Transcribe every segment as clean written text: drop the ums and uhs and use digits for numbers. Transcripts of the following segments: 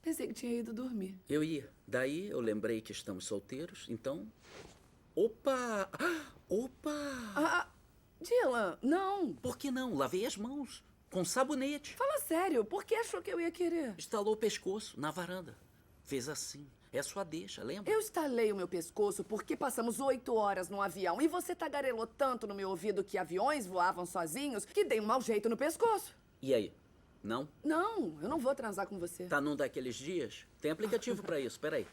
Pensei que tinha ido dormir. Eu ia. Daí eu lembrei que estamos solteiros, então... Opa! Opa! Dylan, não. Por que não? Lavei as mãos. Com sabonete. Fala sério, por que achou que eu ia querer? Estalou o pescoço na varanda. Fez assim. É sua deixa, lembra? Eu estalei o meu pescoço porque passamos 8 horas no avião e você tagarelou tanto no meu ouvido que aviões voavam sozinhos que dei um mau jeito no pescoço. E aí? Não? Não, eu não vou transar com você. Tá num daqueles dias? Tem aplicativo pra isso, peraí.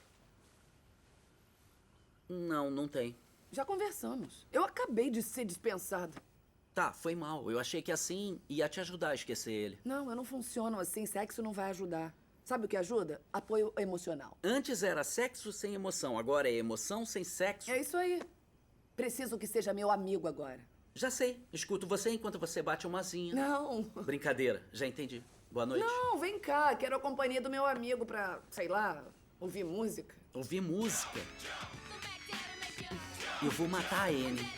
Não, não tem. Já conversamos. Eu acabei de ser dispensada. Tá, foi mal. Eu achei que assim ia te ajudar a esquecer ele. Não, eu não funciono assim. Sexo não vai ajudar. Sabe o que ajuda? Apoio emocional. Antes era sexo sem emoção, agora é emoção sem sexo. É isso aí. Preciso que seja meu amigo agora. Já sei. Escuto você enquanto você bate uma asinha. Não. Brincadeira, já entendi. Boa noite. Não, vem cá. Quero a companhia do meu amigo pra, sei lá, ouvir música. Ouvir música. Eu vou matar a Annie.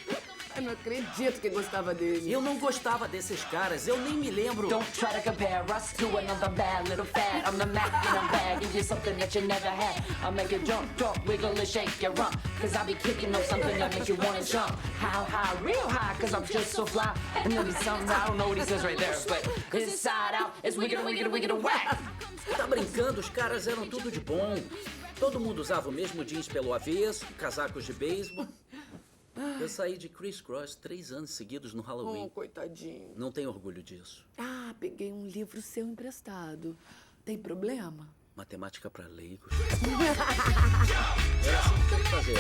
Eu não acredito que gostava dele. Eu não gostava desses caras, eu nem me lembro. Don't try to compare us to another bad little fad. I'm the Mac in a bag, give you something that you never had. I'll make you jump, jump, wiggle and shake your rump. Cause I'll be kicking up something that makes you wanna jump. How high, real high, cause I'm just so fly. And then there's something, I don't know what he says right there, but inside out, it's wicked, wicked, wicked, whack. Tá brincando, os caras eram tudo de bom. Todo mundo usava o mesmo jeans pelo avesso, casacos de beisebol. Eu saí de Criss Cross 3 anos seguidos no Halloween. Oh, coitadinho. Não tenho orgulho disso. Ah, peguei um livro seu emprestado. Tem problema? Matemática pra leigos. É assim que tem que fazer.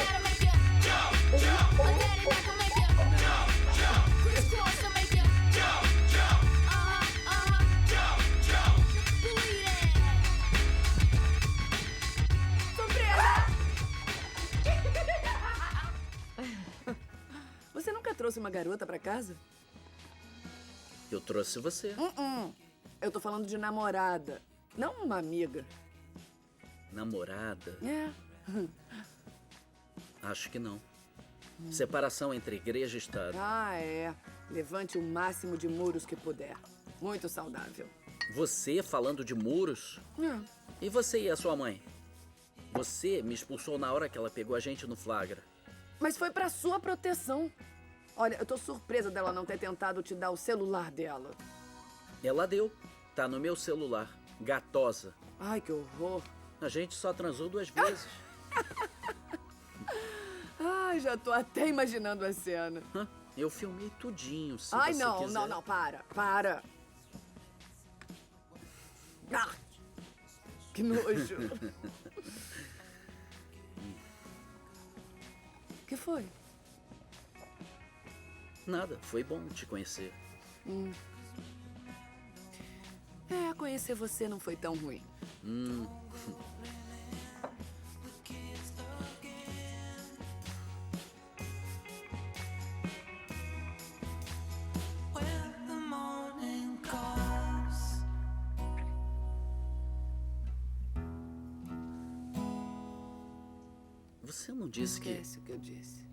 Você nunca trouxe uma garota pra casa? Eu trouxe você. Eu tô falando de namorada, não uma amiga. Namorada? É. Acho que não. Separação entre igreja e Estado. Ah, é. Levante o máximo de muros que puder. Muito saudável. Você falando de muros? E você e a sua mãe? Você me expulsou na hora que ela pegou a gente no flagra. Mas foi pra sua proteção. Olha, eu tô surpresa dela não ter tentado te dar o celular dela. Ela deu. Tá no meu celular. Gatosa. Ai, que horror. A gente só transou 2 vezes. Ai, já tô até imaginando a cena. Eu filmei tudinho, se Ai, você não, quiser. não, para. Ah, que nojo. O que foi? Nada, foi bom te conhecer. Conhecer você não foi tão ruim. Você não disse que... Esquece o que eu disse.